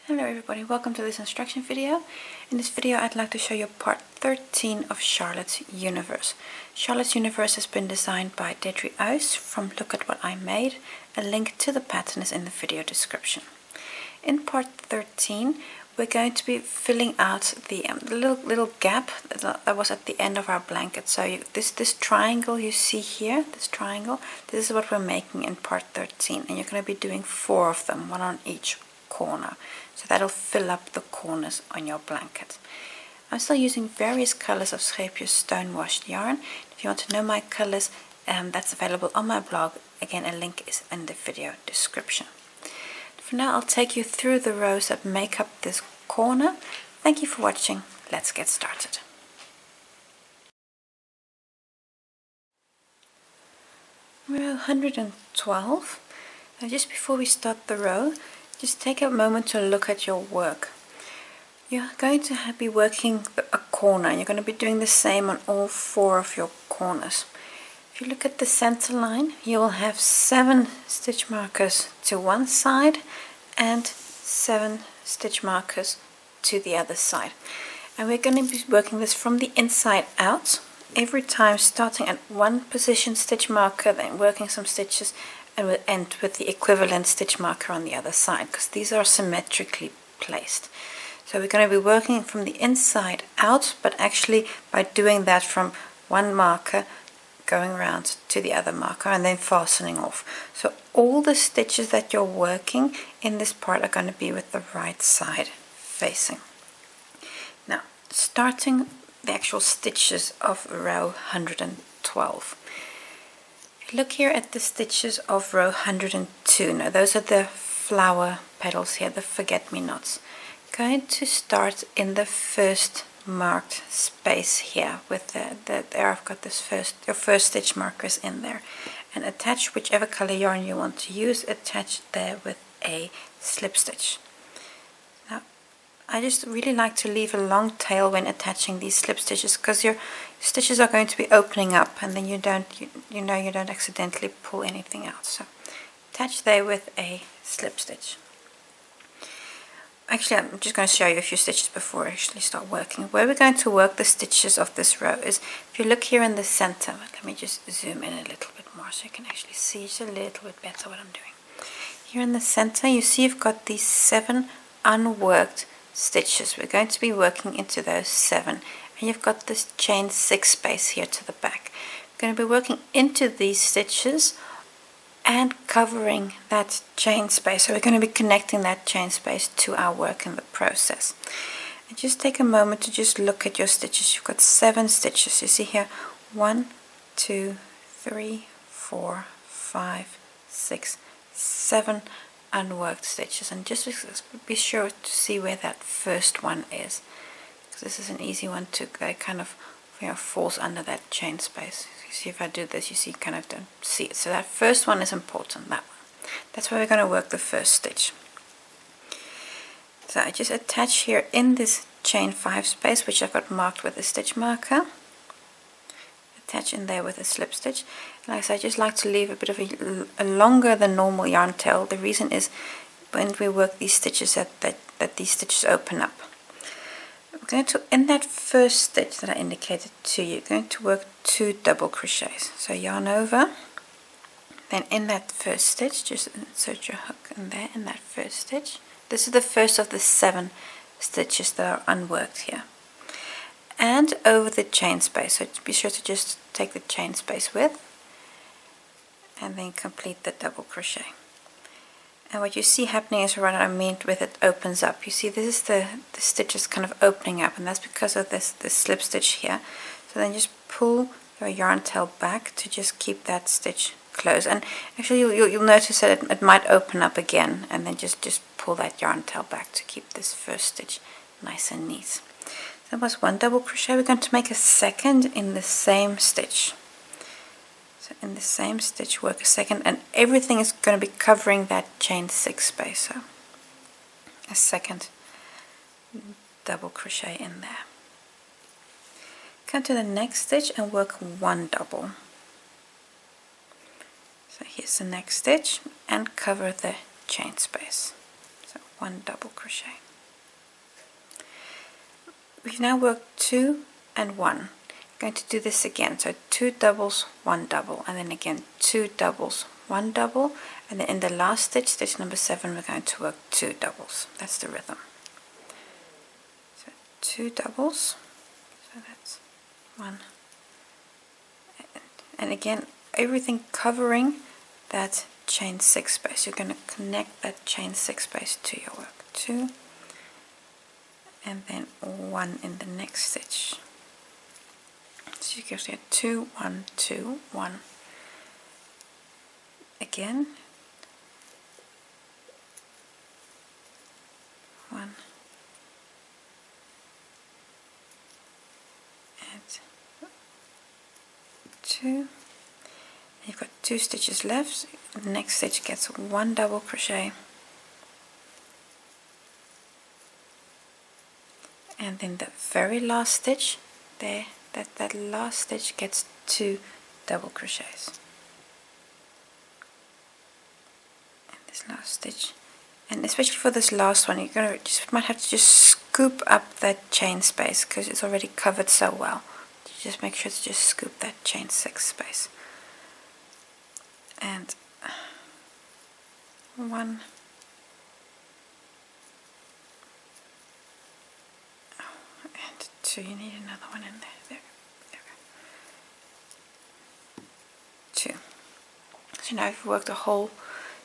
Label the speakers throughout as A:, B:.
A: Hello everybody, welcome to this instruction video. In this video I'd like to show you part 13 of Charlotte's Universe. Charlotte's Universe has been designed by Deidre Uys from Look at What I Made. A link to the pattern is in the video description. In part 13 we're going to be filling out the little gap that was at the end of our blanket. So this triangle you see here, this is what we're making in part 13, and you're going to be doing 4 of them, one on each corner. So that'll fill up the corners on your blanket. I'm still using various colors of Scheepjes stone washed yarn. If you want to know my colors, that's available on my blog. Again, a link is in the video description. For now, I'll take you through the rows that make up this corner. Thank you for watching. Let's get started. Row 112. Now, just before we start the row, just take a moment to look at your work. You're going to be working a corner, and you're going to be doing the same on all 4 of your corners. If you look at the center line, you will have 7 stitch markers to one side and 7 stitch markers to the other side. And we're going to be working this from the inside out, every time starting at one position stitch marker, then working some stitches, and we'll end with the equivalent stitch marker on the other side, because these are symmetrically placed. So we're going to be working from the inside out, but actually by doing that from one marker going around to the other marker and then fastening off. So all the stitches that you're working in this part are going to be with the right side facing. Now, starting the actual stitches of row 112. Look here at the stitches of row 102. Now those are the flower petals here, the forget-me-nots. Going to start in the first marked space here with there I've got your first stitch markers in there, and attach whichever color yarn you want to use. Attach there with a slip stitch. Now I just really like to leave a long tail when attaching these slip stitches, because your stitches are going to be opening up, and then you don't accidentally pull anything out. So attach there with a slip stitch. Actually, I'm just going to show you a few stitches before I actually start working. Where we're going to work the stitches of this row is, if you look here in the center, let me just zoom in a little bit more so you can actually see just a little bit better what I'm doing. Here in the center you see you've got these 7 unworked stitches. We're going to be working into those 7, and you've got this chain 6 space here to the back. We're going to be working into these stitches and covering that chain space. So we're going to be connecting that chain space to our work in the process. And just take a moment to just look at your stitches. You've got 7 stitches. You see here 1, 2, 3, 4, 5, 6, 7 unworked stitches, and just be sure to see where that first one is, because this is an easy one to kind of falls under that chain space. You see, if I do this, you see, kind of don't see it. So that first one is important, that one. That's where we're going to work the first stitch. So I just attach here in this chain 5 space, which I've got marked with a stitch marker. Attach in there with a slip stitch. Like I said, I just like to leave a bit of a longer than normal yarn tail. The reason is when we work these stitches that these stitches open up. We're going to, in that first stitch that I indicated to you, going to work 2 double crochets. So yarn over, then in that first stitch just insert your hook in there in that first stitch. This is the first of the 7 stitches that are unworked here. And over the chain space, so be sure to just take the chain space with, and then complete the double crochet. And what you see happening is what I mean with it opens up. You see, this is the stitches kind of opening up, and that's because of this slip stitch here. So then just pull your yarn tail back to just keep that stitch closed. And actually you'll notice that it might open up again, and then just pull that yarn tail back to keep this first stitch nice and neat. That was 1 double crochet. We're going to make a second in the same stitch. So in the same stitch work a second, and everything is going to be covering that chain 6 space. So a second double crochet in there. Come to the next stitch and work 1 double. So here's the next stitch, and cover the chain space. So 1 double crochet. We've now worked 2 and 1. I'm going to do this again, so 2 doubles, 1 double, and then again 2 doubles, 1 double, and then in the last stitch, stitch number 7, we're going to work 2 doubles. That's the rhythm. So 2 doubles, so that's 1, and again everything covering that chain 6 space. You're going to connect that chain 6 space to your work. 2 and then 1 in the next stitch. So you can get 2, 1, 2, 1. Again 1 and 2. You've got 2 stitches left. The next stitch gets 1 double crochet, and then the very last stitch there, that last stitch gets 2 double crochets. And this last stitch, and especially for this last one, you might have to just scoop up that chain space because it's already covered so well. You just make sure to just scoop that chain 6 space. And 1, and 2. You need another one in there. There. 2. So now I've worked a whole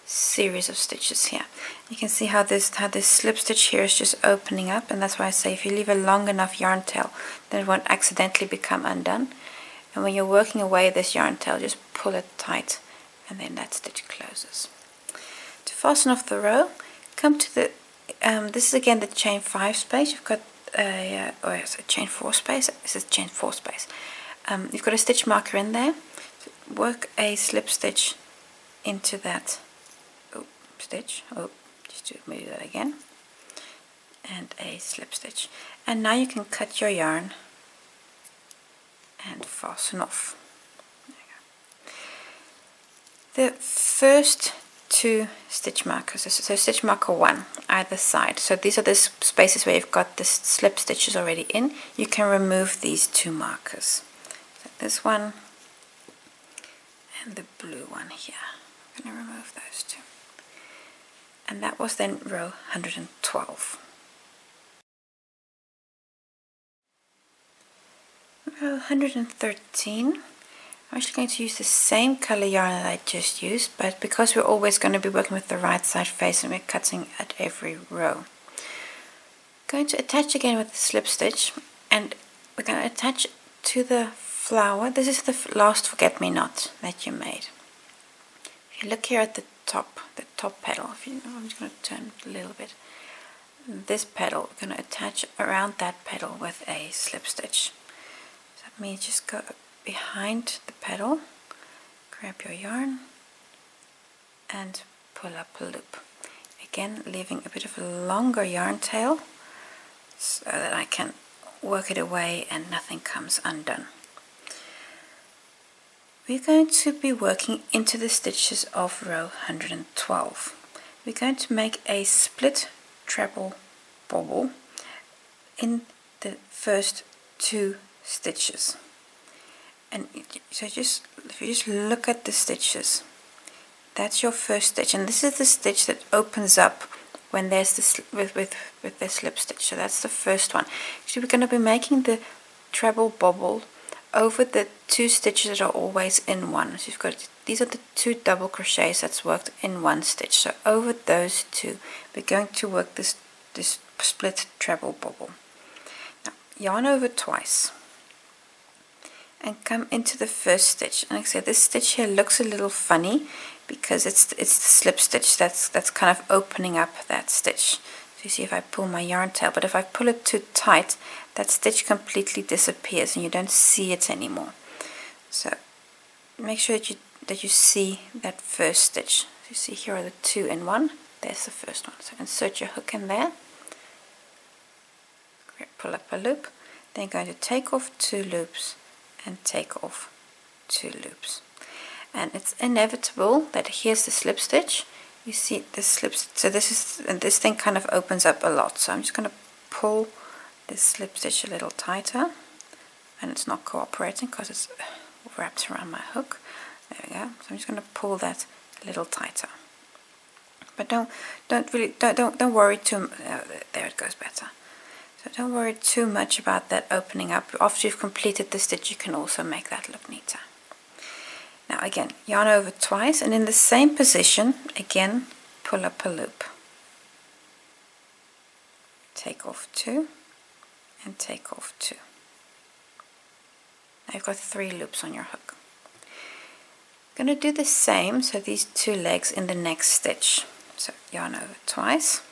A: series of stitches here. You can see how this slip stitch here is just opening up, and that's why I say if you leave a long enough yarn tail, then it won't accidentally become undone. And when you're working away this yarn tail, just pull it tight, and then that stitch closes. To fasten off the row, come to the this is again the chain 5 space. You've got it's a chain 4 space. This is chain 4 space. You've got a stitch marker in there. So work a slip stitch into that stitch. Just to move that again, and a slip stitch. And now you can cut your yarn and fasten off. The first 2 stitch markers, so stitch marker 1 either side, so these are the spaces where you've got the slip stitches already in. You can remove these 2 markers, so this one and the blue one here. I'm going to remove those 2, and that was then row 112. Row 113. I'm actually going to use the same color yarn that I just used, but because we're always going to be working with the right side face and we're cutting at every row, I'm going to attach again with the slip stitch, and we're going to attach to the flower. This is the last forget-me-not that you made. If you look here at the top petal, I'm just going to turn it a little bit. This petal, we're going to attach around that petal with a slip stitch. So that means just go behind the petal, grab your yarn and pull up a loop. Again, leaving a bit of a longer yarn tail so that I can work it away and nothing comes undone. We're going to be working into the stitches of row 112. We're going to make a split treble bobble in the first 2 stitches. And so if you just look at the stitches, that's your first stitch, and this is the stitch that opens up when there's this with the slip stitch. So that's the first one. So we're going to be making the treble bobble over the 2 stitches that are always in one. So you've got, these are the 2 double crochets that's worked in 1 stitch. So over those 2, we're going to work this split treble bobble. Now yarn over twice and come into the first stitch. And like I said, this stitch here looks a little funny because it's the slip stitch that's kind of opening up that stitch. So you see if I pull my yarn tail, but if I pull it too tight, that stitch completely disappears and you don't see it anymore. So make sure that you see that first stitch. So you see here are the 2 in 1. There's the first one. So insert your hook in there, pull up a loop, then you're going to take off 2 loops and take off 2 loops. And it's inevitable that here's the slip stitch, you see this slips, so this thing kind of opens up a lot, so I'm just going to pull this slip stitch a little tighter, and it's not cooperating because it's wrapped around my hook. There we go. So I'm just going to pull that a little tighter, but don't worry too. There it goes better. So don't worry too much about that opening up. After you've completed the stitch, you can also make that look neater. Now again, yarn over twice, and in the same position again pull up a loop, take off 2 and take off 2. Now you've got 3 loops on your hook. I'm going to do the same, so these 2 legs in the next stitch. So yarn over twice,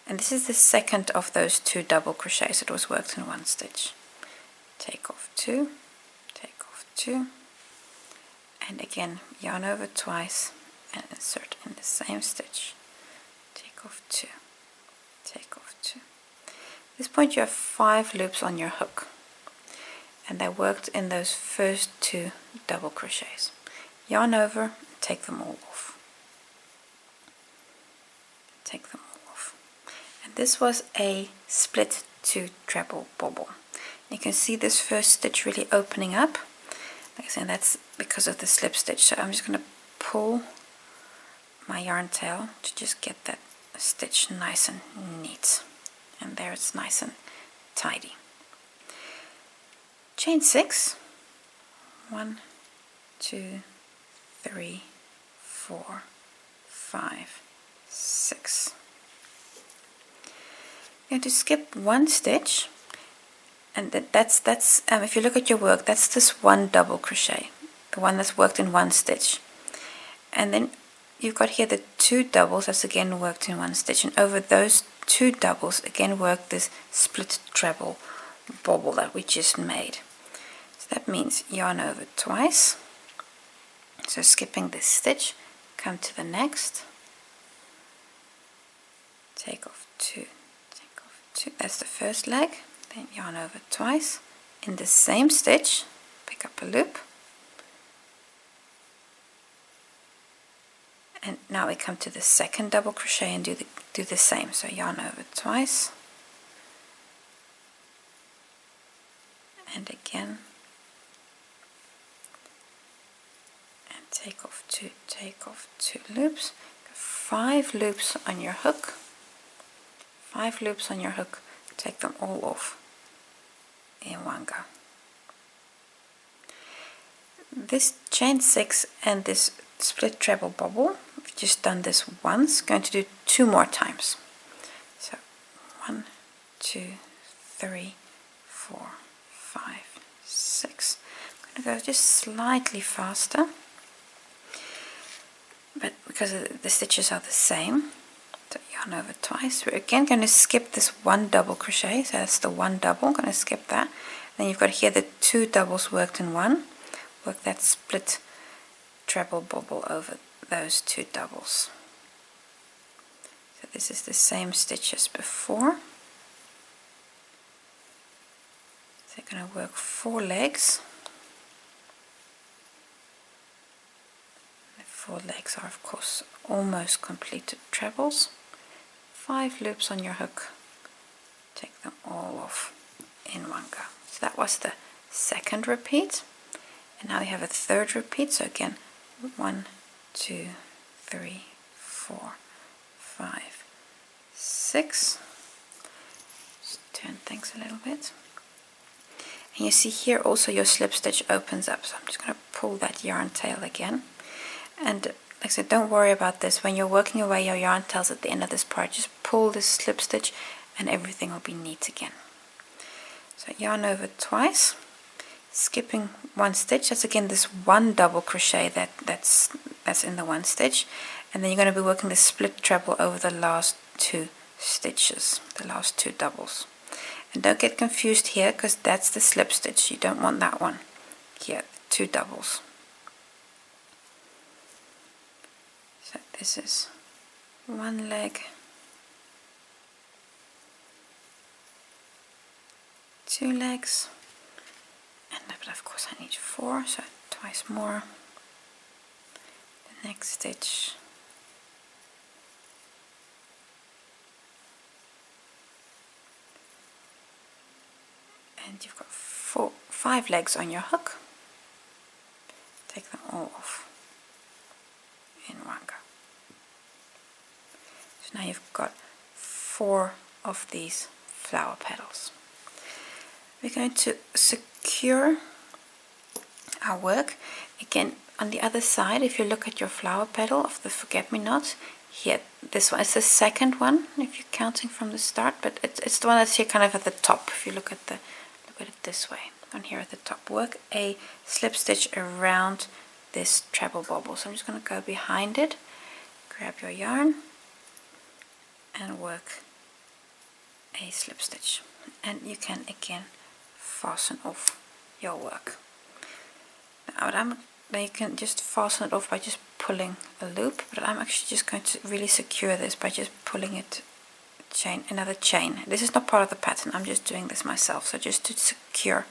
A: and this is the second of those 2 double crochets. It was worked in 1 stitch. Take off 2, take off 2, and again yarn over twice and insert in the same stitch. Take off 2, take off 2. At this point you have 5 loops on your hook, and they worked in those first 2 double crochets. Yarn over, take them all off. Take them all off. And this was a split 2 treble bobble. You can see this first stitch really opening up. Like I said, that's because of the slip stitch. So I'm just going to pull my yarn tail to just get that stitch nice and neat. And there it's nice and tidy. Chain 6. 1, 2, 3, 4, 5, 6. You're going to skip 1 stitch, and that's if you look at your work, that's this 1 double crochet, the one that's worked in 1 stitch. And then you've got here the 2 doubles that's again worked in 1 stitch, and over those 2 doubles again work this split treble bobble that we just made. So that means yarn over twice, so skipping this stitch, come to the next, take off 2, take off 2, that's the first leg, then yarn over twice, in the same stitch, pick up a loop, and now we come to the second double crochet and do the same, so yarn over twice, and again, and take off 2 loops. 5 loops on your hook, 5 loops on your hook, take them all off in one go. This chain 6 and this split treble bobble, we've just done this once, going to do 2 more times. So 1, 2, 3, 4, 5, 6. I'm going to go just slightly faster, but because the stitches are the same, so yarn over twice. We're again going to skip this 1 double crochet, so that's the 1 double, I'm going to skip that. Then you've got here the 2 doubles worked in 1, work that split treble bobble over those 2 doubles. So this is the same stitch as before. So you're going to work 4 legs. The 4 legs are of course almost completed trebles. 5 loops on your hook, take them all off in one go. So that was the second repeat, and now we have a third repeat. So again, 1, 2, 3, 4, 5, 6. Just turn things a little bit, and you see here also your slip stitch opens up, so I'm just going to pull that yarn tail again. And like I said, don't worry about this. When you're working away your yarn tails at the end of this part, just pull this slip stitch and everything will be neat again. So yarn over twice, skipping 1 stitch. That's again this 1 double crochet that's in the 1 stitch, and then you're going to be working the split treble over the last 2 stitches, the last 2 doubles. And don't get confused here, because that's the slip stitch. You don't want that one here, 2 doubles. So this is 1 leg, 2 legs, and but of course I need 4, so twice more. The next stitch, And you've got 5 legs on your hook. Take them all off in one go. So now you've got 4 of these flower petals. We're going to secure our work again on the other side. If you look at your flower petal of the forget-me-not, here, this one is the second one if you're counting from the start, but it's the one that's here kind of at the top. If you look at it this way, on here at the top, work a slip stitch around this treble bobble. So I'm just going to go behind it, grab your yarn and work a slip stitch, and you can again fasten off your work. Now you can just fasten it off by just pulling a loop, but I'm actually just going to really secure this by just pulling it another chain. This is not part of the pattern, I'm just doing this myself, so just to secure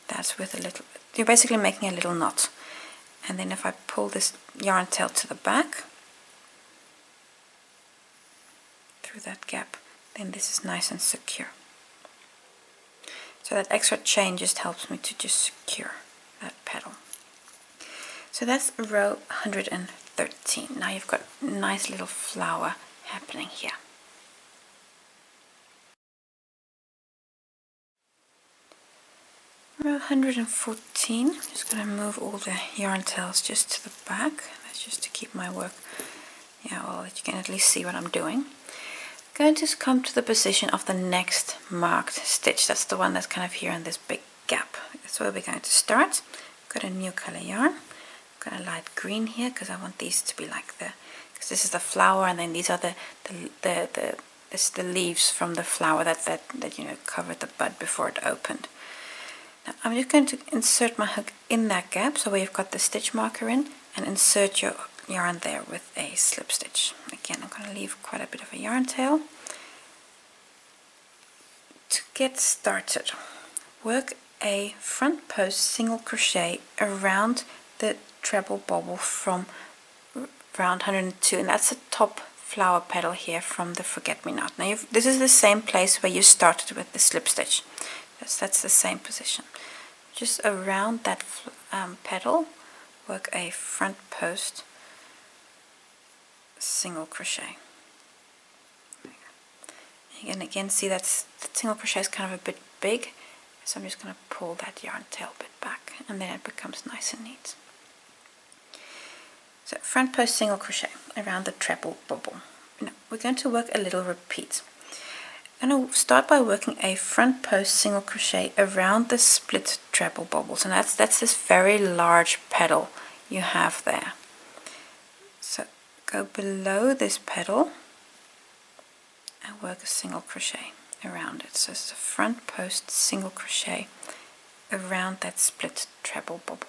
A: that with a little, you're basically making a little knot. And then if I pull this yarn tail to the back through that gap, then this is nice and secure. So that extra chain just helps me to just secure that petal. So that's row 113. Now you've got a nice little flower happening here. Row 114, I'm just going to move all the yarn tails just to the back. That's just to keep my work, well, that you can at least see what I'm doing. Going to come to the position of the next marked stitch. That's the one that's kind of here in this big gap. That's where we're going to start. Got a new color yarn. Got a light green here because I want these to be like because this is the flower, and then these are the leaves from the flower that covered the bud before it opened. Now I'm just going to insert my hook in that gap, so where you've got the stitch marker in, and insert your yarn there with a slip stitch. Again, I'm going to leave quite a bit of a yarn tail. To get started, work a front post single crochet around the treble bobble from round 102, and that's the top flower petal here from the forget-me-not. Now this is the same place where you started with the slip stitch. That's the same position. Just around that petal, work a front post single crochet. You can again see that the single crochet is kind of a bit big, so I'm just going to pull that yarn tail bit back, and then it becomes nice and neat. So front post single crochet around the treble bobble. Now we're going to work a little repeat. I'm going to start by working a front post single crochet around the split treble bobbles, and that's this very large petal you have there. So go below this petal and work a single crochet around it. So it's a front post single crochet around that split treble bobble.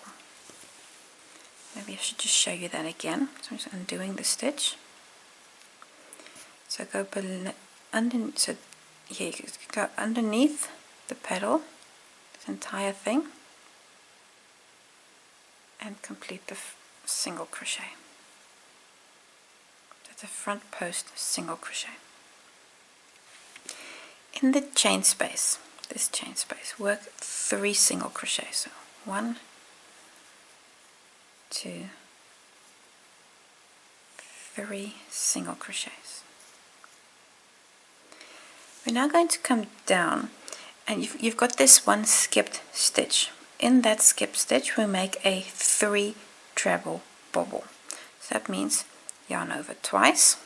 A: Maybe I should just show you that again. So I'm just undoing the stitch. So go underneath. So here you go underneath the petal, this entire thing, and complete the single crochet. That's a front post single crochet. In the chain space, this chain space, work 3 single crochets. So 1, 2, 3 single crochets. We're now going to come down, and you've got this one skipped stitch. In that skipped stitch we make a 3 treble bobble. So that means yarn over twice,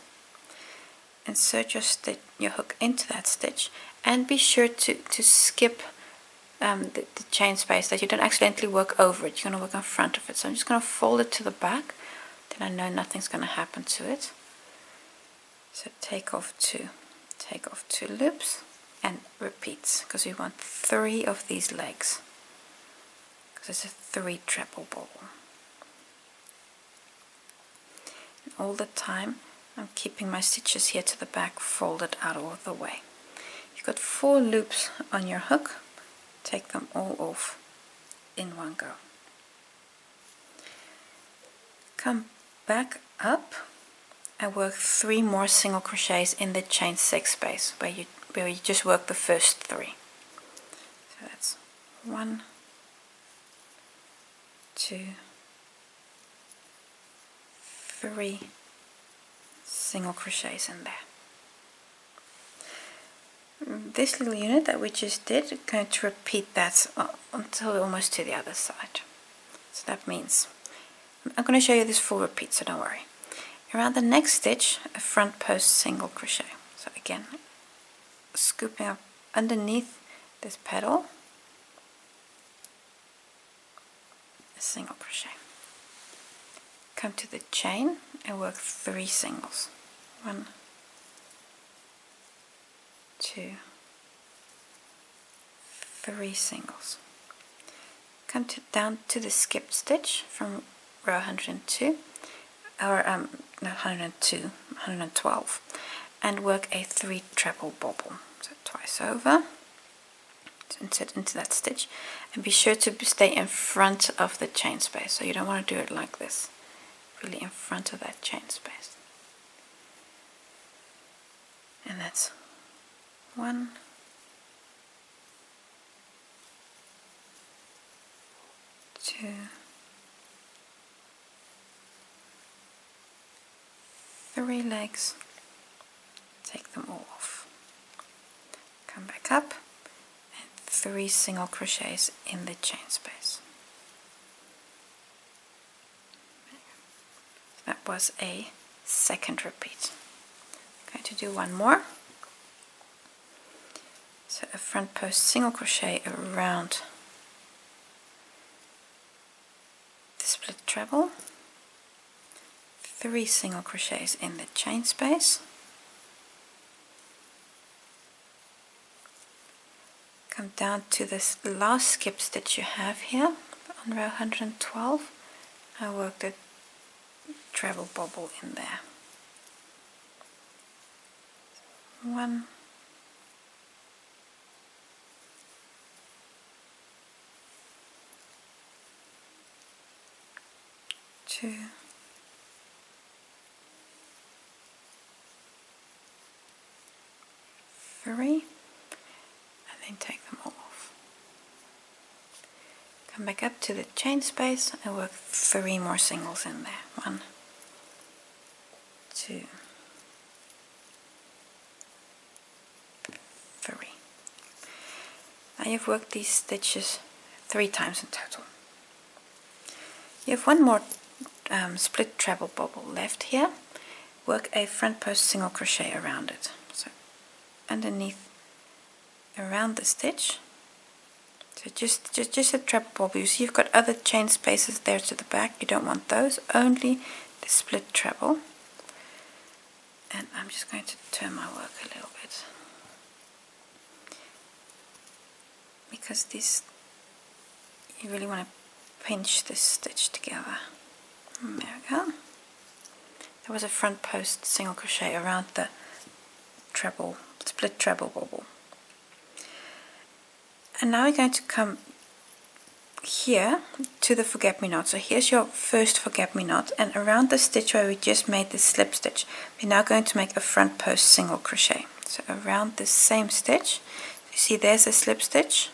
A: insert your hook into that stitch, and be sure to skip the chain space, that you don't accidentally work over it. You're going to work in front of it. So I'm just going to fold it to the back, then I know nothing's going to happen to it. So take off 2 loops and repeat, because we want 3 of these legs, because it's a 3 treble bobble. And all the time I'm keeping my stitches here to the back folded out all the way. You've got 4 loops on your hook, take them all off in one go. Come back up and work 3 more single crochets in the chain 6 space where you just work the first 3. So that's 1, 2, 3 single crochets in there. This little unit that we just did, we're going to repeat that until we're almost to the other side. So that means, I'm going to show you this full repeat, so don't worry. Around the next stitch, a front post single crochet. So again, scooping up underneath this petal, a single crochet. Come to the chain and work 3 singles. 1, 2, 3 singles. Come down to the skipped stitch from row 102, or not 102, 112, and work a 3 treble bobble. So twice over, to insert into that stitch, and be sure to stay in front of the chain space. So you don't want to do it like this, really in front of that chain space. And that's 1, 2, 3 legs, take them all off, come back up, and 3 single crochets in the chain space. That was a second repeat. I'm going to do one more. So a front post single crochet around the split treble, 3 single crochets in the chain space, come down to this last skip stitch you have here on row 112. I worked a treble bobble in there. 1, 2, 3, and then take them all off. Come back up to the chain space and work 3 more singles in there. 1, 2, 3. Now you've worked these stitches 3 times in total. You have one more split treble bobble left here. Work a front post single crochet around it. So underneath, around the stitch. So just a treble bobble. You see you've got other chain spaces there to the back. You don't want those. Only the split treble. And I'm just going to turn my work a little bit, because this, you really want to pinch this stitch together. There we go. There was a front post single crochet around the treble, split treble bobble. And now we're going to come here to the forget-me-not. So here's your first forget-me-not, and around the stitch where we just made the slip stitch, we're now going to make a front post single crochet. So around this same stitch, you see there's a slip stitch.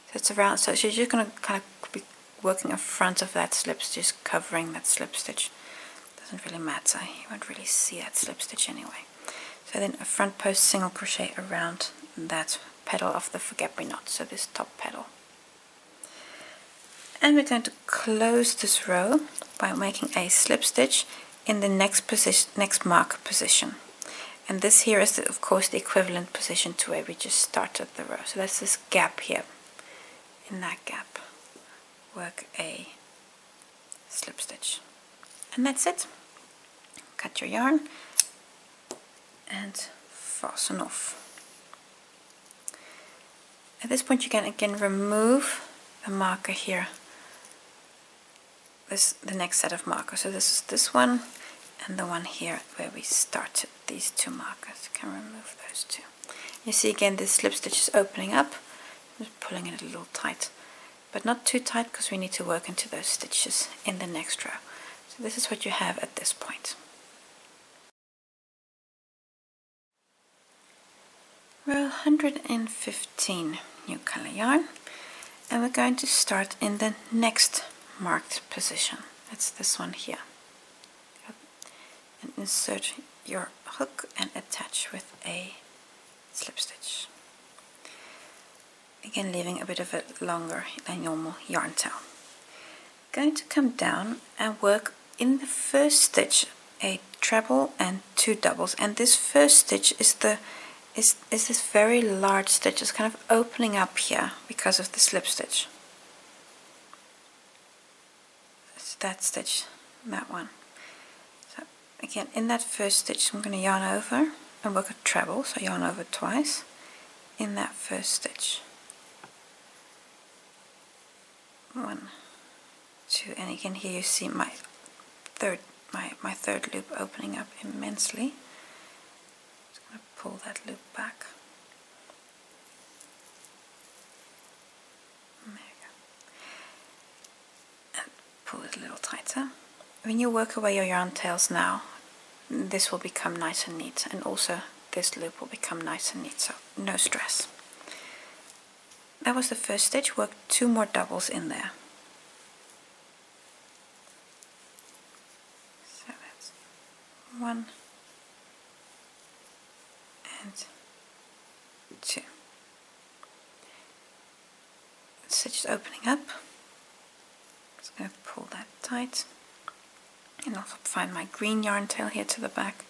A: So it's around, so you're just going to kind of be working in front of that slip stitch, just covering that slip stitch. Doesn't really matter, you won't really see that slip stitch anyway. So then a front post single crochet around that petal of the forget-me-not, so this top petal. And we're going to close this row by making a slip stitch in the next position, next marker position. And this here is of course the equivalent position to where we just started the row. So that's this gap here. In that gap, work a slip stitch, and that's it. Cut your yarn and fasten off. At this point you can again remove the marker here, the next set of markers. So this is this one and the one here where we started, these 2 markers. You can remove those 2. You see again this slip stitch is opening up. I'm just pulling it a little tight, but not too tight because we need to work into those stitches in the next row. So this is what you have at this point. Row 115, new color yarn. and we're going to start in the next marked position. That's this one here. And insert your hook and attach with a slip stitch. Again, leaving a bit of it longer than normal yarn tail. Going to come down and work in the first stitch a treble and 2 doubles, and this first stitch is this very large stitch. It's kind of opening up here because of the slip stitch. It's that stitch, that one. So again, in that first stitch I'm going to yarn over and work a treble, so yarn over twice in that first stitch. 1, 2, and again here you see my third loop opening up immensely. Just going to pull that loop back. There we go. And pull it a little tighter. When you work away your yarn tails now, this will become nice and neat, and also this loop will become nice and neat, so no stress. That was the first stitch. Work 2 more doubles in there. So that's 1 and 2. The stitch is opening up. Just going to pull that tight, and also find my green yarn tail here to the back.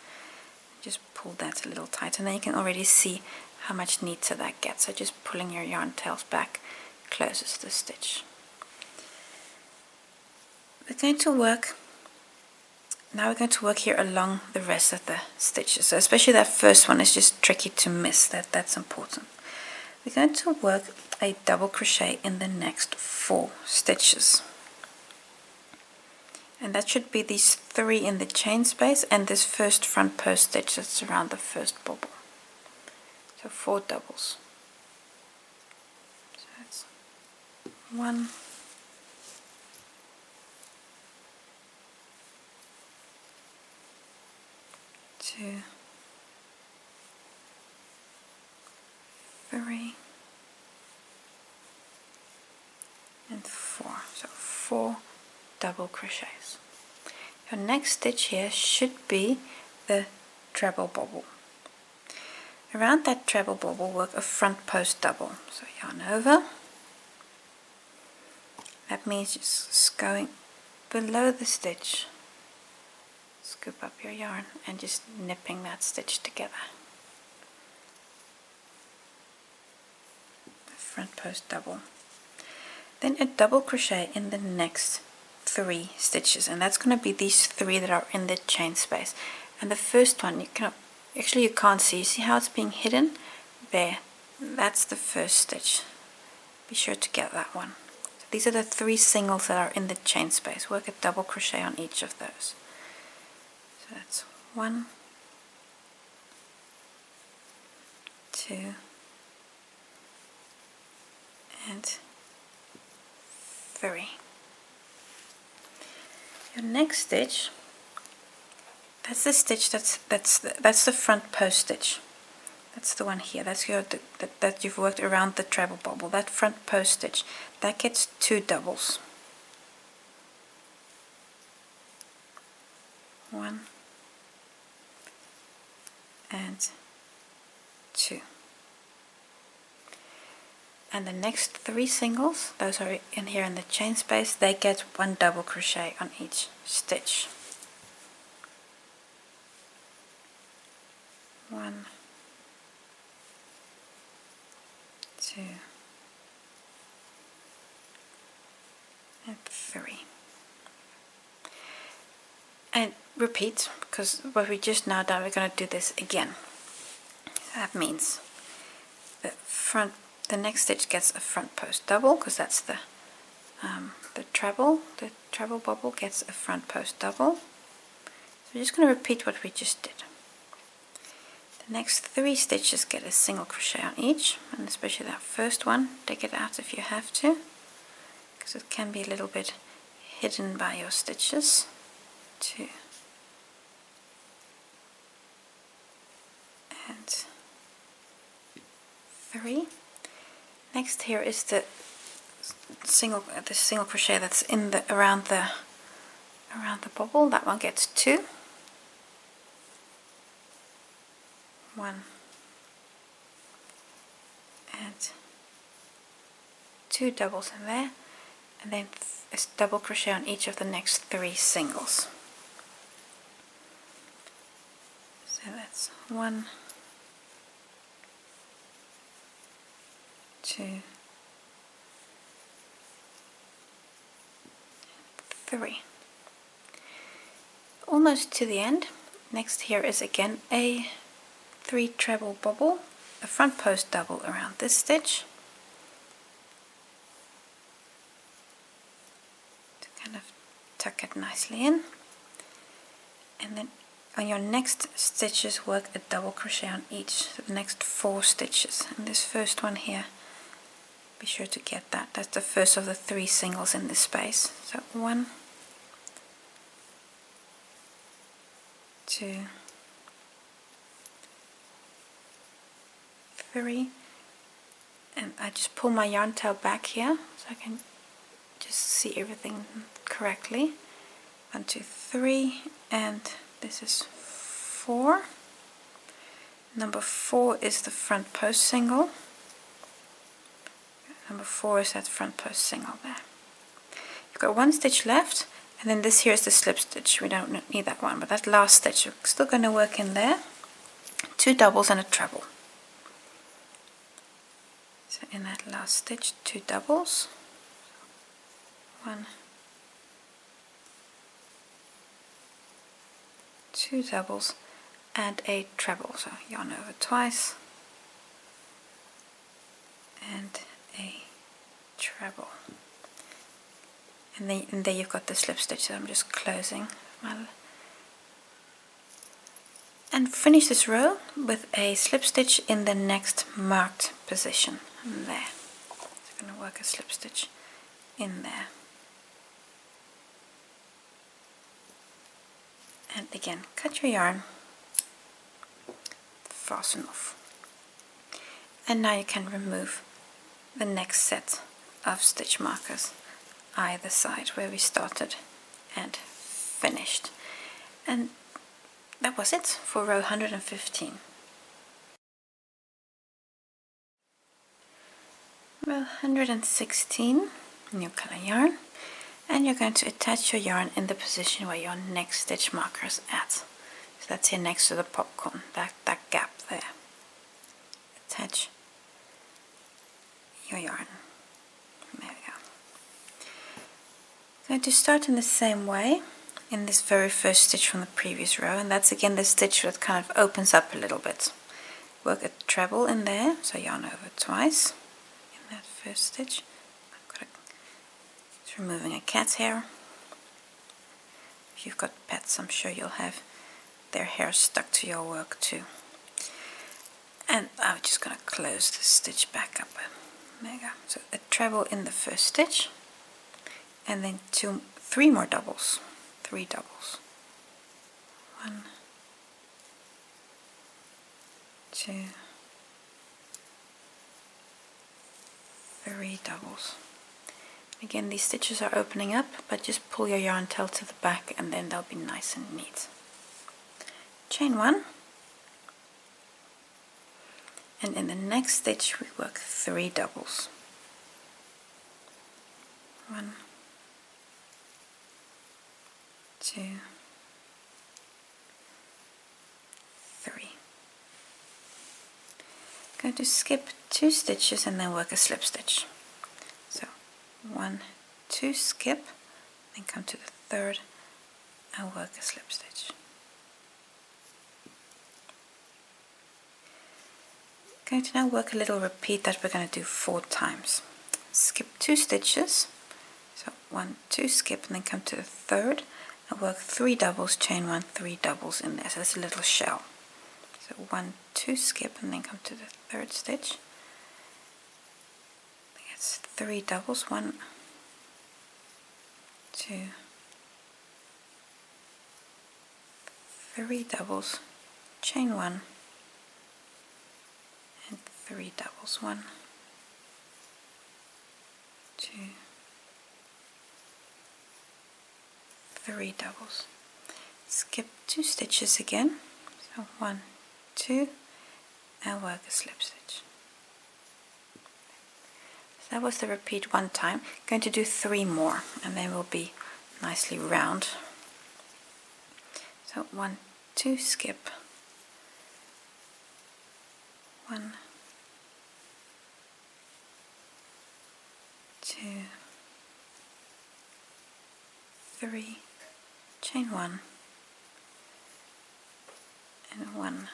A: Just pull that a little tight, and then you can already see how much neater that gets. So just pulling your yarn tails back closes the stitch. We're going to work here along the rest of the stitches. So especially that first one is just tricky to miss. That's important. We're going to work a double crochet in the next 4 stitches. And that should be these 3 in the chain space and this first front post stitch that's around the first bobble. So 4 doubles. So that's 1, 2, 3, and 4. So 4 double crochets. Your next stitch here should be the treble bobble. Around that treble bobble, work a front post double. So yarn over. That means just going below the stitch. Scoop up your yarn and just nipping that stitch together. Front post double. Then a double crochet in the next 3 stitches, and that's going to be these 3 that are in the chain space. And the first one you can't see. You see how it's being hidden? There. That's the first stitch. Be sure to get that one. So these are the 3 singles that are in the chain space. Work a double crochet on each of those. So that's 1, 2, and 3. Your next stitch, that's the stitch that's the front post stitch. That's the one here. That's that you've worked around the treble bobble. That front post stitch, that gets 2 doubles. 1 and 2. And the next 3 singles, those are in here in the chain space, they get 1 double crochet on each stitch. 1, 2, and 3. And repeat, because what we just now done, we're going to do this again. That means the next stitch gets a front post double, because that's the treble bobble gets a front post double. So we're just going to repeat what we just did. The next 3 stitches get a single crochet on each, and especially that first one, take it out if you have to, because it can be a little bit hidden by your stitches. 2 and 3. Next here is the single crochet that's in the around the bobble. That one gets 2. 1 and 2 doubles in there, and then a double crochet on each of the next 3 singles. So that's 1, 2, 3. Almost to the end. Next here is again a 3 treble bobble, a front post double around this stitch to kind of tuck it nicely in, and then on your next stitches work a double crochet on each, so the next 4 stitches. And this first one here, be sure to get that. That's the first of the 3 singles in this space. So 1, 2, 3, and I just pull my yarn tail back here so I can just see everything correctly. 1, 2, 3, and this is 4. Number 4 is the front post single. Number 4 is that front post single there. You've got 1 stitch left, and then this here is the slip stitch. We don't need that one, but that last stitch we're still going to work in there. 2 doubles and a treble. So in that last stitch, 2 doubles. 1, 2 doubles and a treble. So yarn over twice and a treble. And there you've got the slip stitch that I'm just closing. And finish this row with a slip stitch in the next marked position. And there. So I'm going to work a slip stitch in there. And again, cut your yarn, fasten off. And now you can remove the next set of stitch markers either side where we started and finished. And that was it for row 115. Row 116, new color yarn, and you're going to attach your yarn in the position where your next stitch marker is at. So that's here next to the popcorn, that gap there. Attach your yarn. There we go. I'm going to start in the same way in this very first stitch from the previous row, and that's again the stitch that kind of opens up a little bit. Work a treble in there, so yarn over twice in that first stitch. Just removing a cat's hair. If you've got pets, I'm sure you'll have their hair stuck to your work too. And I'm just going to close this stitch back up. There you go. So a treble in the first stitch, and then 3 more doubles. 3 doubles. 1, 2, 3 doubles. Again, these stitches are opening up, but just pull your yarn tail to the back and then they'll be nice and neat. Chain 1, and in the next stitch we work 3 doubles. 1, 2, 3. Going to skip 2 stitches and then work a slip stitch. So 1, 2, skip, then come to the third and work a slip stitch. Going to now work a little repeat that we're going to do 4 times. Skip 2 stitches, so 1, 2, skip, and then come to the third and work 3 doubles, chain 1, 3 doubles in there. So that's a little shell. So 1, 2, skip, and then come to the third stitch. It's 3 doubles, 1, 2, 3 doubles, chain 1, and 3 doubles, 1, 2, 3 doubles. Skip 2 stitches again, so 1, 2, and work a slip stitch. So that was the repeat one time. I'm going to do 3 more and then we'll be nicely round. So 1, 2, skip, 1, 2, 3, chain 1, and 1,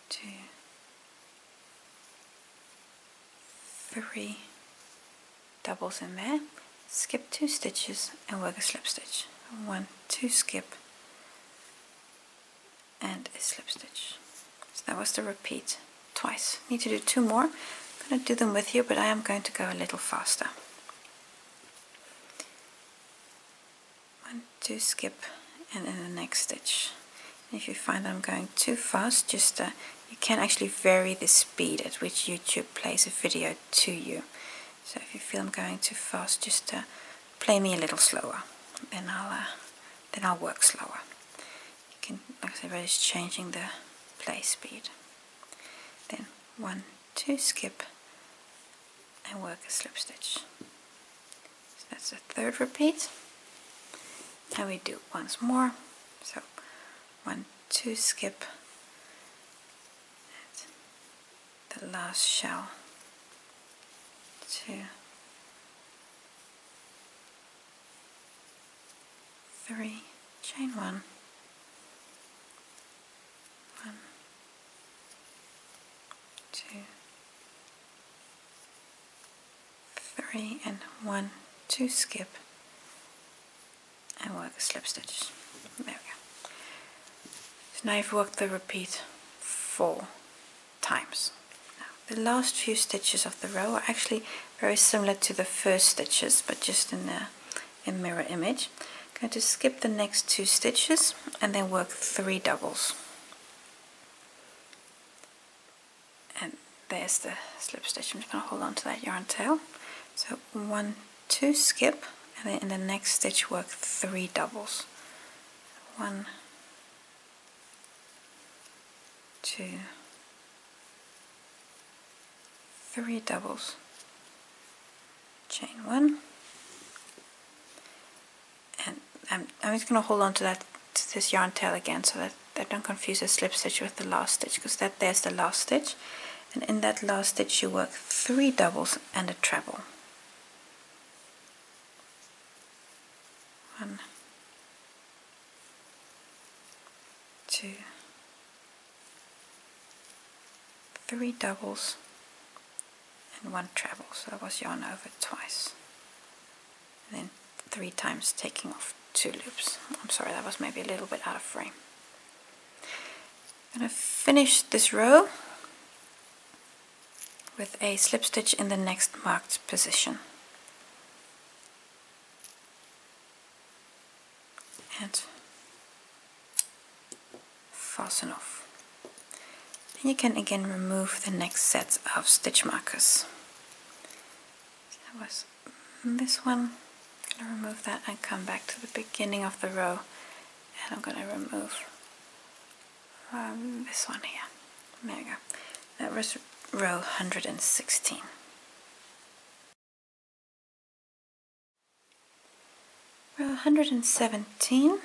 A: 2, 3 doubles in there, skip 2 stitches and work a slip stitch. 1, 2, skip, and a slip stitch. So that was the repeat twice. Need to do 2 more. I'm going to do them with you, but I am going to go a little faster. 1, 2, skip, and in the next stitch. And if you find that I'm going too fast, just you can actually vary the speed at which YouTube plays a video to you. So if you feel I'm going too fast, just play me a little slower. Then I'll work slower. You can, like I said, we're just changing the play speed. Then 1, 2, skip, and work a slip stitch. So that's the third repeat. And we do once more. So 1, 2, skip, and the last shell, 2, 3, chain 1, 1, 2, 3, and 1, 2, skip, and work a slip stitch. There we go. So now you've worked the repeat 4 times. Now, the last few stitches of the row are actually very similar to the first stitches, but just in a mirror image. I'm going to skip the next 2 stitches and then work 3 doubles. And there's the slip stitch. I'm just going to hold on to that yarn tail. So 1, 2, skip, and then in the next stitch work 3 doubles. 1, 2, 3 doubles, chain 1, and I'm just going to hold on to this yarn tail again so that I don't confuse the slip stitch with the last stitch, because there's the last stitch, and in that last stitch you work 3 doubles and a treble. 1, 2, 3 doubles and 1 treble, so that was yarn over twice, and then 3 times taking off 2 loops. I'm sorry, that was maybe a little bit out of frame. I'm going to finish this row with a slip stitch in the next marked position. And fasten off. And you can again remove the next set of stitch markers. So that was this one. I'm going to remove that and come back to the beginning of the row, and I'm going to remove this one here. There we go. That was row 116. Row 117.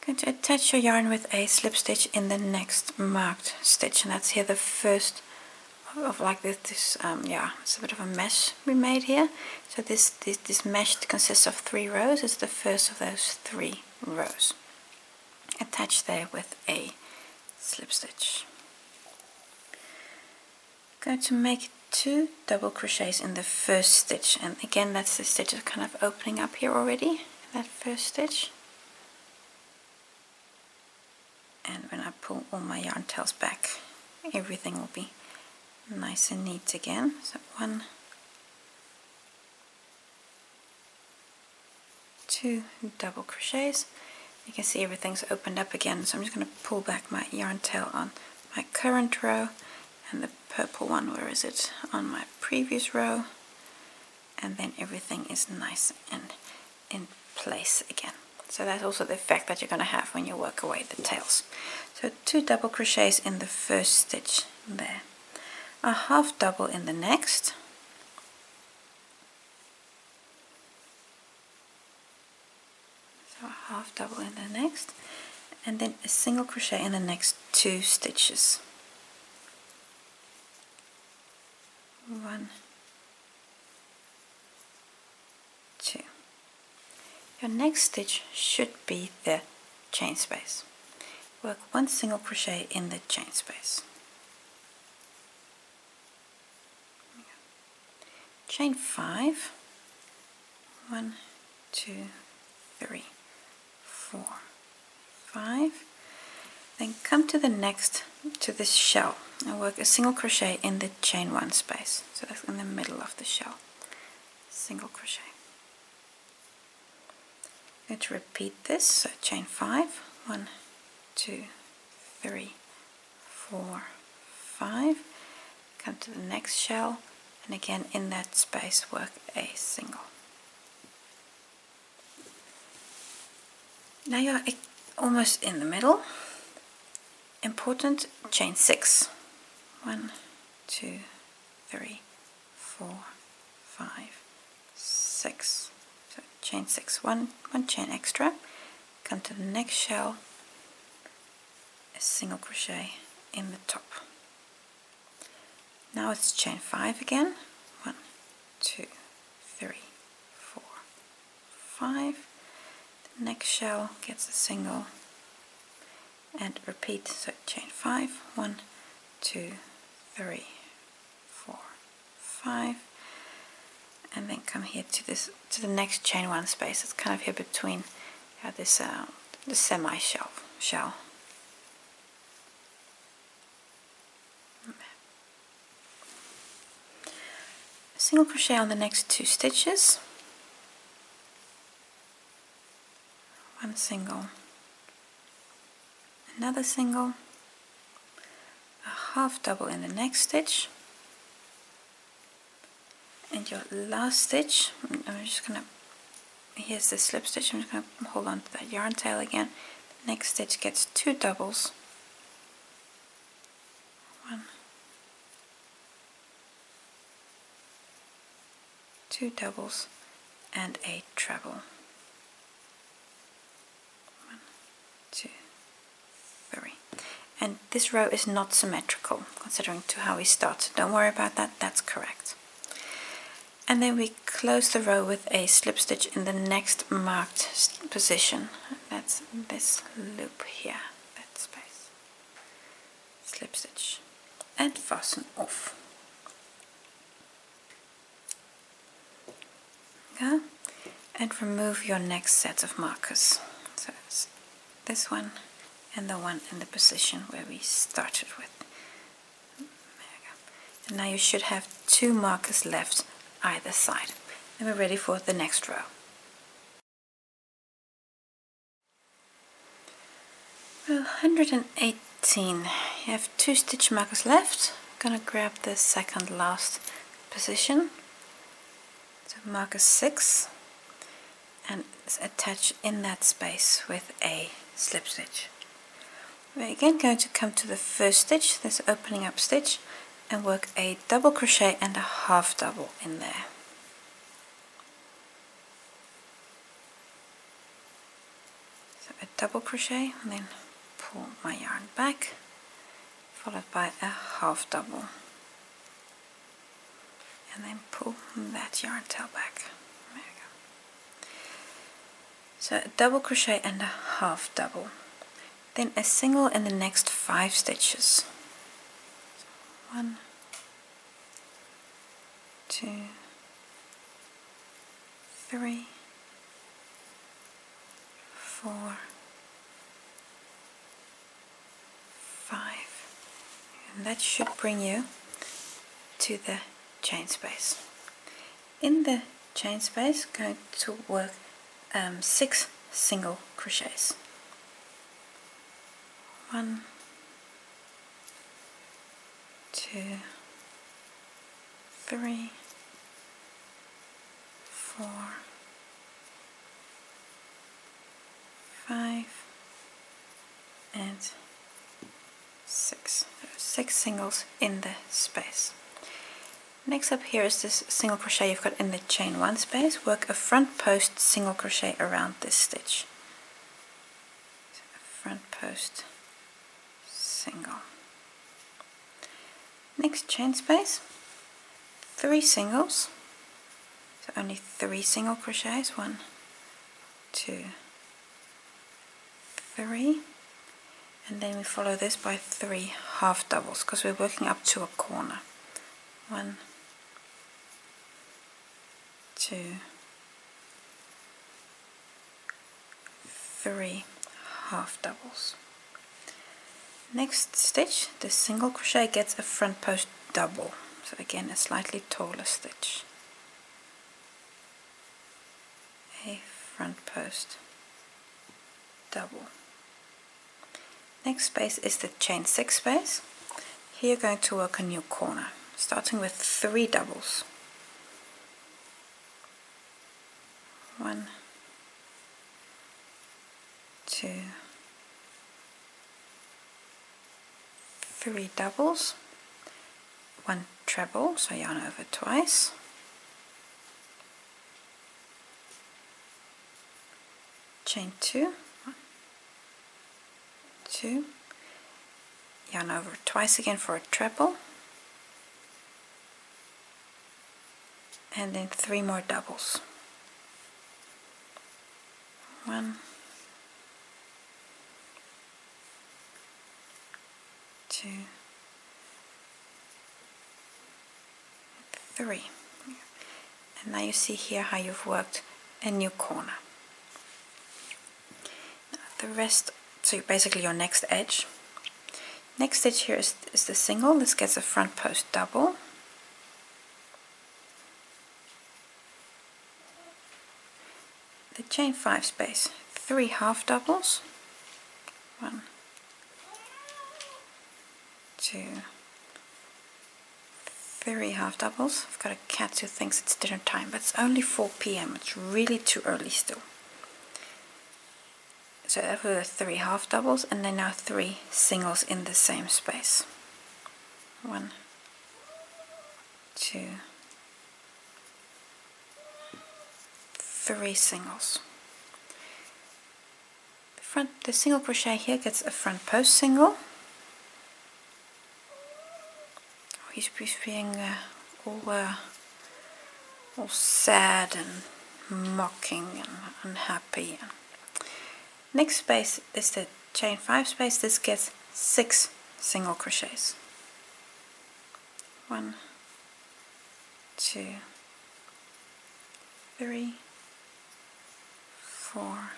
A: Going to attach your yarn with a slip stitch in the next marked stitch, and that's here the first of like this yeah, it's a bit of a mesh we made here. So this mesh consists of 3 rows. It's the first of those 3 rows. Attach there with a slip stitch. Going to make 2 double crochets in the first stitch, and again that's the stitch that's kind of opening up here already, that first stitch. And when I pull all my yarn tails back, everything will be nice and neat again. So 1, 2 double crochets. You can see everything's opened up again, so I'm just going to pull back my yarn tail on my current row, and the purple one, where is it, on my previous row, and then everything is nice and in place again. So that's also the effect that you're going to have when you work away the tails. So 2 double crochets in the first stitch there, a half double in the next, so a half double in the next, and then a single crochet in the next 2 stitches. 1, 2. Your next stitch should be the chain space. Work 1 single crochet in the chain space. Chain 5. 1, 2, 3, 4, 5. Then come to this shell and work a single crochet in the chain 1 space. So that's in the middle of the shell. Single crochet. I'm going to repeat this. So chain 5. 1, 2, 3, 4, 5. Come to the next shell, and again in that space work a single. Now you're almost in the middle. Important, chain 6. 1, 2, 3, 4, 5, 6. So chain 6, one chain extra. Come to the next shell, a single crochet in the top. Now it's chain 5 again. 1, 2, 3, 4, 5. The next shell gets a single, and repeat. So chain 5, 1, 2, 3, 4, 5, and then come here to the next chain 1 space. It's kind of here between this the semi shell. Single crochet on the next 2 stitches. 1 single, another single, a half double in the next stitch, and your last stitch, I'm just going to, here's the slip stitch, I'm just going to hold on to that yarn tail again. The next stitch gets 2 doubles, 1, 2 doubles, and a treble. 1, 2, 3. And this row is not symmetrical considering to how we start. Don't worry about that, that's correct. And then we close the row with a slip stitch in the next marked position. That's this loop here, that space. Slip stitch and fasten off. Okay. And remove your next set of markers. So it's this one and the one in the position where we started with. There we go. And now you should have 2 markers left either side. And we're ready for the next row. Row 118. You have 2 stitch markers left. I'm gonna grab the second last position. So marker 6, and attach in that space with a slip stitch. We're again going to come to the first stitch, this opening up stitch, and work a double crochet and a half double in there. So a double crochet, and then pull my yarn back, followed by a half double, and then pull that yarn tail back. There we go. So a double crochet and a half double, then a single in the next 5 stitches. 1, 2, 3, 4, 5, and that should bring you to the chain space. In the chain space, going to work 6 single crochets. 1, 2, 3, 4, 5, and 6. 6 singles in the space. Next up here is this single crochet you've got in the chain 1 space. Work a front post single crochet around this stitch. So a front post single. Next chain space, 3 singles, so only 3 single crochets, 1, 2, 3, and then we follow this by 3 half doubles because we're working up to a corner. 1, 2, 3 half doubles. Next stitch, the single crochet gets a front post double, so again a slightly taller stitch. A front post double. Next space is the chain 6 space. Here you're going to work a new corner, starting with 3 doubles. 1, 2, 3 doubles, 1 treble, so yarn over twice, chain 2, 1, 2, yarn over twice again for a treble, and then 3 more doubles. 1, 2, 3. And now you see here how you've worked a new corner. Now the rest, so basically your next edge. Next stitch here is the single. This gets a front post double. The chain 5 space, 3 half doubles. 1, 2, 3 half doubles. I've got a cat who thinks it's dinner time, but it's only 4 p.m. It's really too early still. So that were 3 half doubles, and then now 3 singles in the same space. 1, 2, 3 singles. The single crochet here gets a front post single. He's being all sad and mocking and unhappy. Next space is the chain 5 space. This gets 6 single crochets. 1, 2, 3, 4,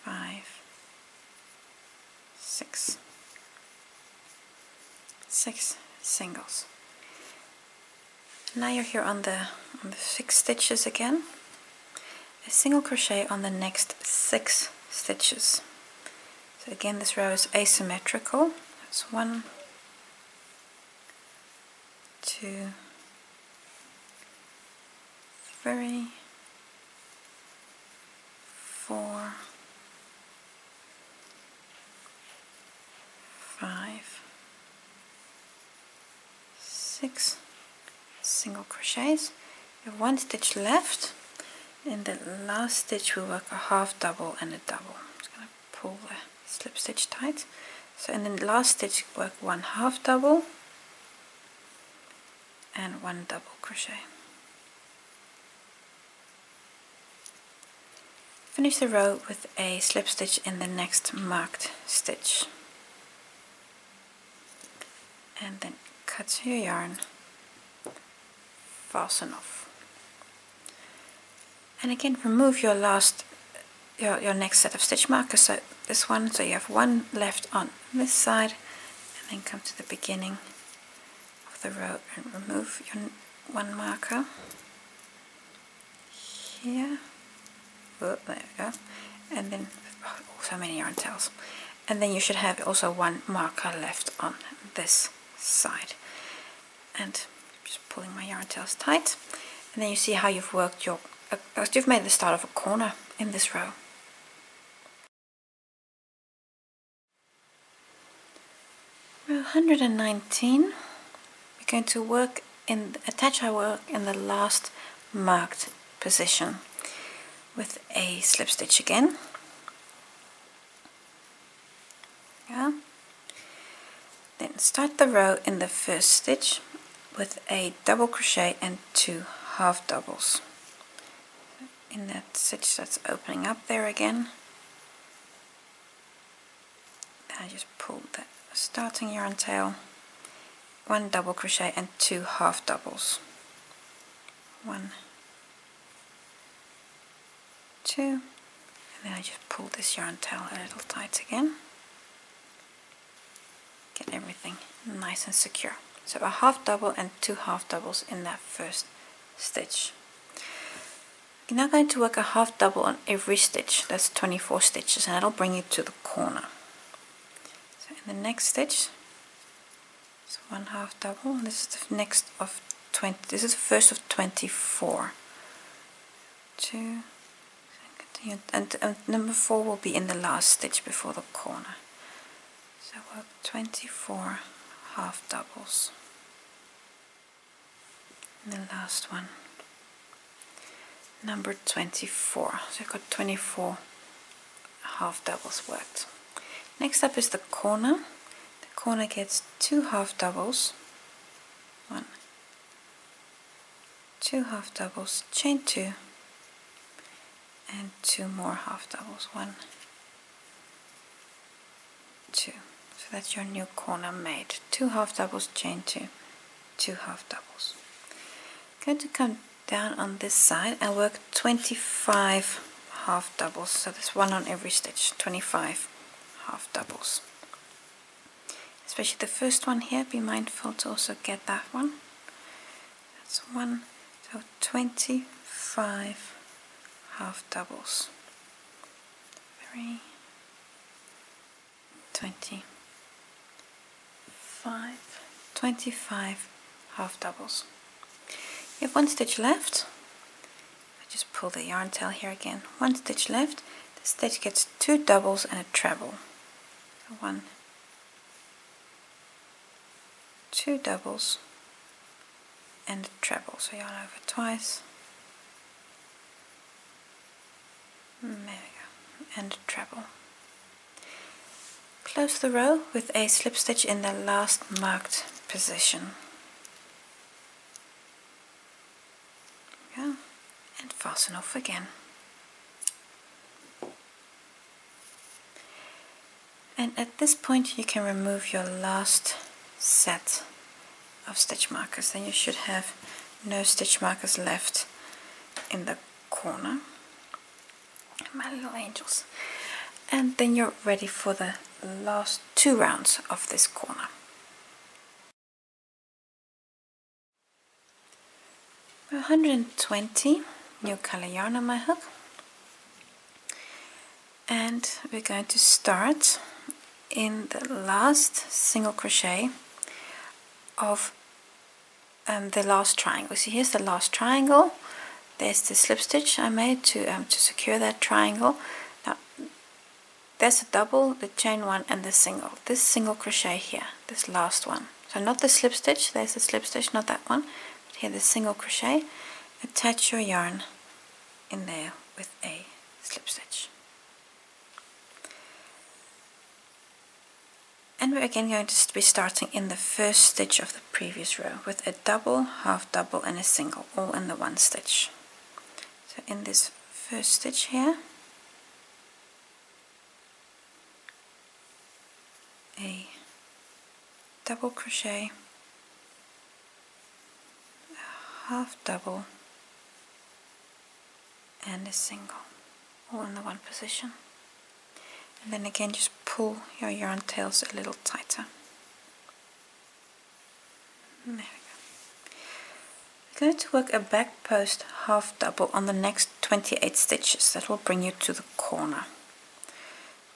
A: 5, 6. 6 singles. Now you're here on the 6 stitches again. A single crochet on the next 6 stitches. So again, this row is asymmetrical. That's 1, 2, 3, 4, 5, 6 single crochets. You have 1 stitch left. In the last stitch we work a half double and a double. I'm just going to pull the slip stitch tight. So in the last stitch work 1 half double and 1 double crochet. Finish the row with a slip stitch in the next marked stitch. And then cut your yarn, fasten off. And again, remove your your next set of stitch markers, so this one, so you have 1 left on this side, and then come to the beginning of the row and remove your 1 marker here. Oh, there we go. And then, oh, so many yarn tails. And then you should have also 1 marker left on this side. And just pulling my yarn tails tight, and then you see how you've worked you've made the start of a corner in this row. Row 119, we're going to attach our work in the last marked position with a slip stitch again. Yeah. Then start the row in the first stitch with a double crochet and 2 half doubles. In that stitch that's opening up there again, then I just pull the starting yarn tail, 1 double crochet and 2 half doubles. 1, 2, and then I just pull this yarn tail a little tight again. Get everything nice and secure. So a half double and 2 half doubles in that first stitch. You're now going to work a half double on every stitch. That's 24 stitches, and that'll bring you to the corner. So in the next stitch, it's 1 half double. This is the next of 20. This is the first of 24. 2, continue, and number 4 will be in the last stitch before the corner. So work 24 half doubles. And the last one, number 24. So I've got 24 half doubles worked. Next up is the corner. The corner gets 2 half doubles. 1, 2 half doubles, chain 2, and 2 more half doubles. 1, 2. So that's your new corner made. 2 half doubles, chain 2, 2 half doubles. I'm going to come down on this side and work 25 half doubles. So there's 1 on every stitch, 25 half doubles. Especially the first one here, be mindful to also get that one. That's 1, so 25 half doubles. 3, 25 half doubles. You have 1 stitch left. I just pull the yarn tail here again. 1 stitch left. The stitch gets 2 doubles and a treble. So 1, 2 doubles and a treble. So yarn over twice. There we go. And a treble. Close the row with a slip stitch in the last marked position. And fasten off again. And at this point you can remove your last set of stitch markers. Then you should have no stitch markers left in the corner. My little angels. And then you're ready for the last 2 rounds of this corner. We're 120. New color yarn on my hook, and we're going to start in the last single crochet of the last triangle. See, here's the last triangle. There's the slip stitch I made to secure that triangle. Now there's a double, the chain 1, and the single. This single crochet here, this last one. So not the slip stitch. There's the slip stitch, not that one. But here, the single crochet. Attach your yarn in there with a slip stitch. And we're again going to be starting in the first stitch of the previous row with a double, half double and a single, all in the 1 stitch. So in this first stitch here, a double crochet, a half double, and a single, all in the 1 position. And then again just pull your yarn tails a little tighter. There we go. We're going to work a back post half double on the next 28 stitches. That will bring you to the corner.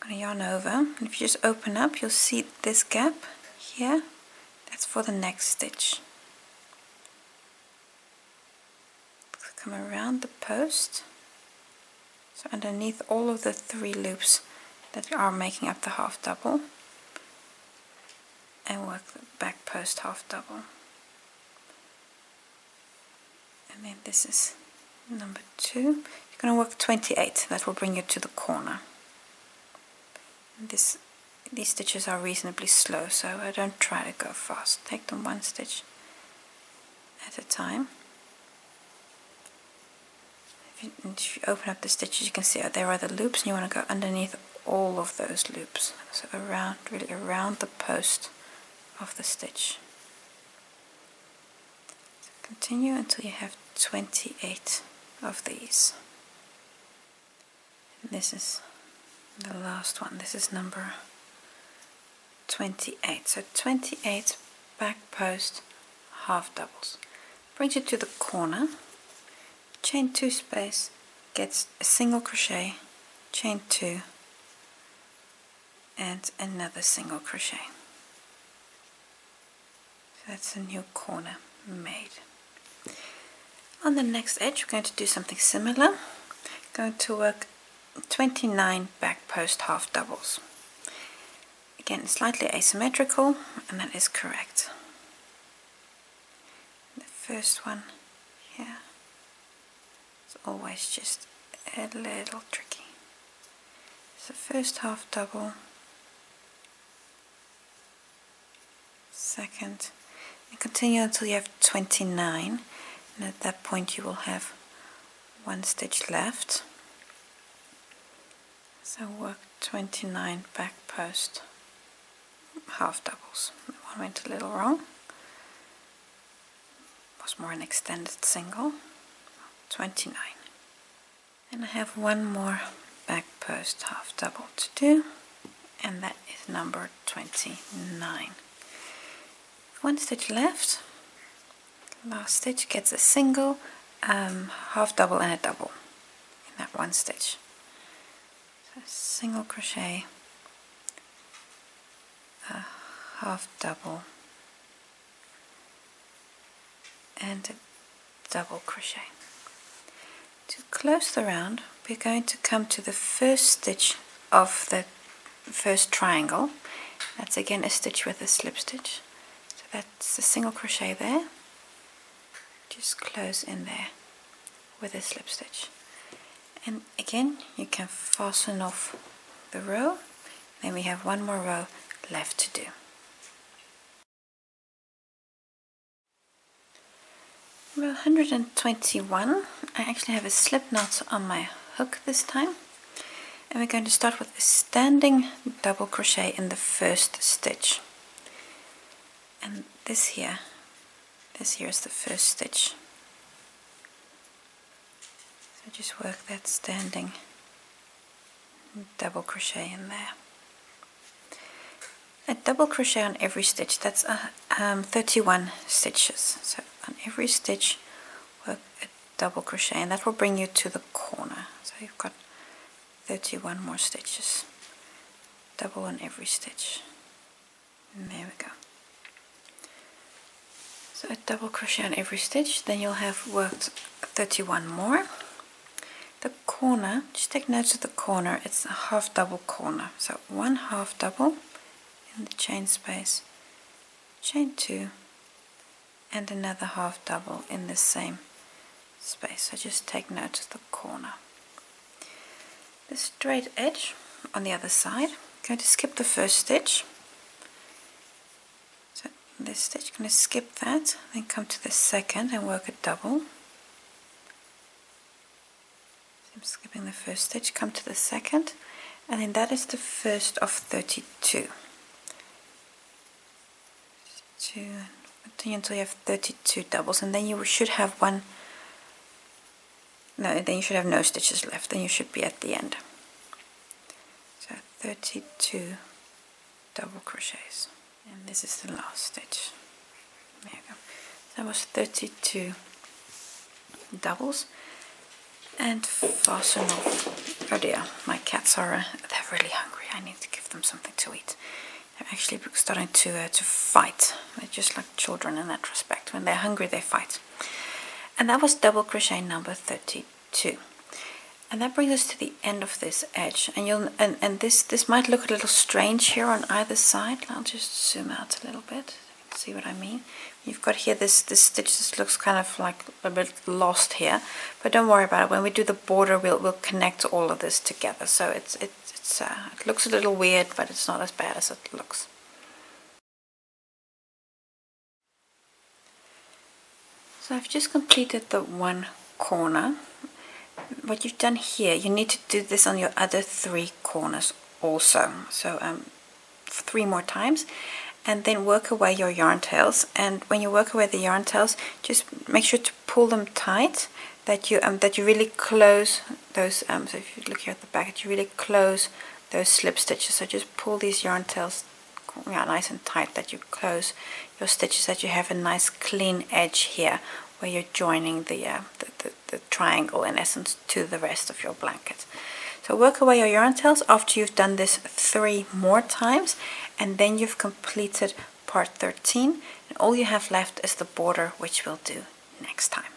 A: I'm going to yarn over, and if you just open up, you'll see this gap here. That's for the next stitch. come around the post, so underneath all of the 3 loops that are making up the half double, and work the back post half double. And then this is number 2. You're going to work 28. That will bring you to the corner. And these stitches are reasonably slow, so I don't try to go fast. Take them 1 stitch at a time. If you open up the stitches, you can see there are the loops, and you want to go underneath all of those loops, so around, really around the post of the stitch. So continue until you have 28 of these. And this is the last one. This is number 28. So 28 back post half doubles. Brings you to the corner. Chain 2 space, gets a single crochet, chain 2, and another single crochet. So that's a new corner made. On the next edge, we're going to do something similar. Going to work 29 back post half doubles. Again, slightly asymmetrical, and that is correct. The first one here is always just a little tricky. So first half double, second, and continue until you have 29, and at that point you will have 1 stitch left. So work 29 back post half doubles. That one went a little wrong. It was more an extended single. 29. And I have 1 more back post half double to do, and that is number 29. 1 stitch left. Last stitch gets a single, half double and a double in that 1 stitch. So single crochet, a half double, and a double crochet. To close the round, we're going to come to the first stitch of the first triangle. That's again a stitch with a slip stitch. So that's a single crochet there. Just close in there with a slip stitch. And again, you can fasten off the row. Then we have 1 more row left to do. Row 121, I actually have a slip knot on my hook this time, and we're going to start with a standing double crochet in the first stitch. And this here is the first stitch. So just work that standing double crochet in there. A double crochet on every stitch, that's 31 stitches. So on every stitch work a double crochet, and that will bring you to the corner. So you've got 31 more stitches. Double on every stitch. And there we go. So a double crochet on every stitch, then you'll have worked 31 more. The corner, just take note of the corner, it's a half double corner. So 1 half double in the chain space, chain 2, and another half double in the same space. So just take note of the corner. The straight edge on the other side, I'm going to skip the first stitch. So this stitch, I'm going to skip that, then come to the second and work a double. So I'm skipping the first stitch, come to the second, and then that is the first of 32. Continue until you have 32 doubles, and then you should have then you should have no stitches left, then you should be at the end. So 32 double crochets, and this is the last stitch. There you go. So that was 32 doubles, and fasten off. Oh dear, my cats are they're really hungry. I need to give them something to eat. They're actually starting to fight. They're just like children in that respect. When they're hungry, they fight. And that was double crochet number 32. And that brings us to the end of this edge, and this might look a little strange here on either side. I'll just zoom out a little bit, see what I mean. You've got here this stitch. This looks kind of like a bit lost here, but don't worry about it. When we do the border, we'll connect all of this together. So it looks a little weird, but it's not as bad as it looks. So I've just completed the one corner. What you've done here, you need to do this on your other 3 corners also. So 3 more times, and then work away your yarn tails. And when you work away the yarn tails, just make sure to pull them tight, that you really close those. So if you look here at the back, that you really close those slip stitches. So just pull these yarn tails nice and tight, that you close your stitches, that you have a nice clean edge here where you're joining the triangle in essence to the rest of your blanket. So work away your yarn tails after you've done this 3 more times, and then you've completed part 13, and all you have left is the border, which we'll do next time.